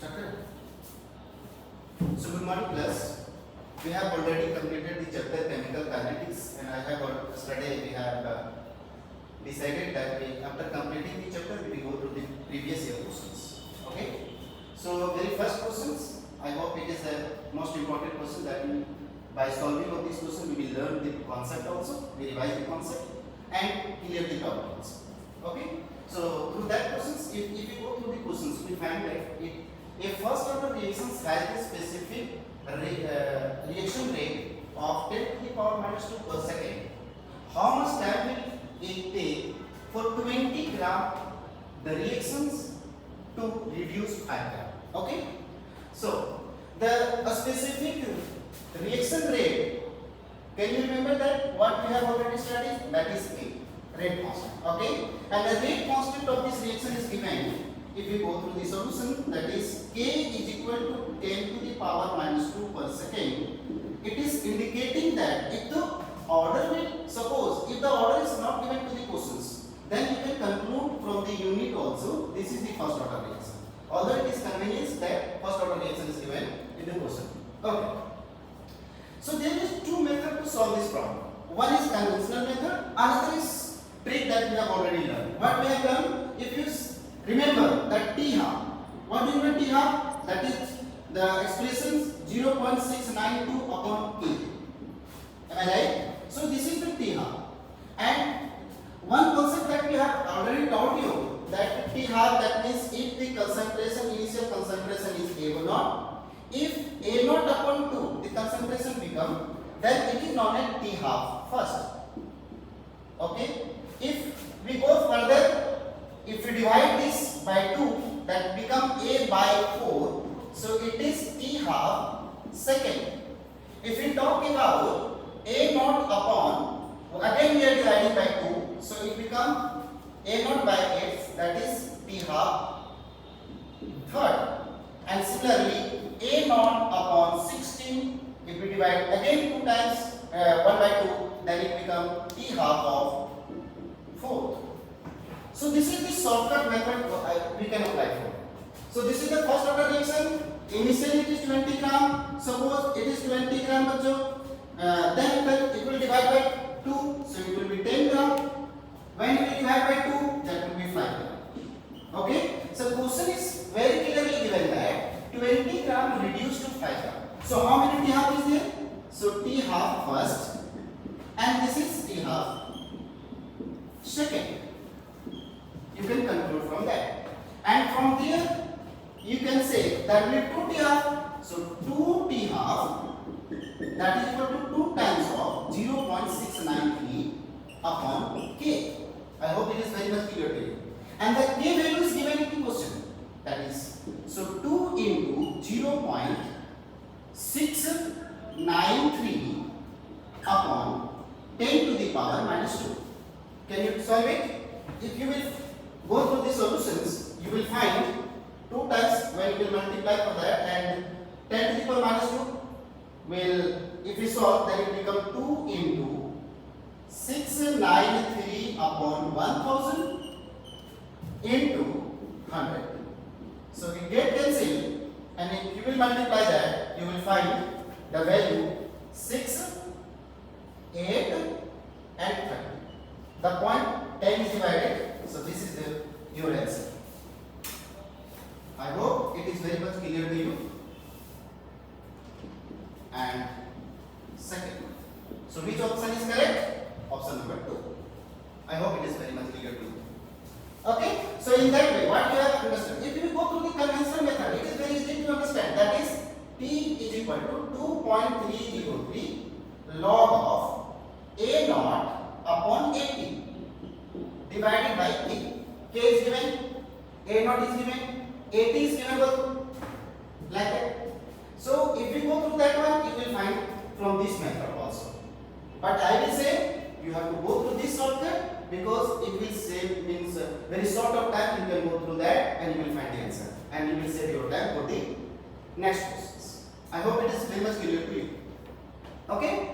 Started. So good morning class. We have already completed the chapter chemical kinetics, and I have yesterday we have decided that after completing the chapter we will go through the previous year questions. Okay. So very first questions, I hope it is the most important question that by solving of this question we will learn the concept also, we revise the concept and clear the doubt also. Okay. So through that questions, if we go through the questions, we find that a first order reactions has a specific reaction rate of 10 to the power minus 2 per second. How much time will it take for 20 gram the reactions to reduce 5 gram? Okay. So the specific reaction rate, can you remember that what we have already studied? That is A, rate constant. Okay. And the rate constant of this reaction is given. If we go through the solution, that is K is equal to 10 to the power minus 2 per second. It is indicating that if the order will, suppose if the order is not given to the questions, then you can conclude from the unit also this is the first order reaction. Although it is convenience that first order reaction is given in the question. Okay. So there is two methods to solve this problem. One is conventional method, another is trick that we have already learned. What we have done, if you remember that T half. What do you mean T half? That is the expression 0.692 upon K. Am I right? So this is the T half. And one concept that we have already taught you, that T half, that means if the concentration, initial concentration is A0, if A0 upon 2 the concentration become, then it is known as T half first. Okay? If we go further, if we divide this by 2, that become A by 4, so it is T half second. If we talk about A naught upon, again we are dividing by 2, so it become A naught by 8, that is T half third. And similarly, A naught upon 16, if we divide again 2 times 1 by 2, then it become T half of fourth. So this is the shortcut method we can apply for. So this is the first order reaction. Initially it is 20 gram. Suppose it is 20 gram, then it will divide by 2. So it will be 10 gram. When it will divide by 2, that will be 5 gram. Okay. So question is very clearly given that 20 gram reduced to 5 gram. So how many T half is there? So T half first, and this is T half second. You can conclude from that. And from there, you can say that will 2 T half. So 2 T half, that is equal to 2 times of 0.693 upon K. I hope it is very much clear to you. And the K value is given in the question. That is, so 2 into 0.693 upon 10 to the power minus 2. Can you solve it? If you will go through the solutions, you will find 2 times when you will multiply for that, and 10 to the power minus 2 will, if we solve, then it will become 2 into 693 upon 1000 into 100. So we get cancelled, and if you will multiply that, you will find the value 6, 8 and 30. The point 10 is divided, so this is your answer. I hope it is very much clear to you. And second, so which option is correct? Option number 2. I hope it is very much clear to you. Okay, so in that way, what you have to understand, if you go through the conventional method, it is very easy to understand. That is, T is equal to 2.303 log of A naught upon 80 divided by K. K is given, A naught is given, 80 is given, like that. So if you go through that one, you will find from this method also. But I will say you have to go through this shortcut, because it will save, means very short of time you can go through that and you will find the answer, and you will save your time for the next questions. I hope it is very much clear to you. Okay.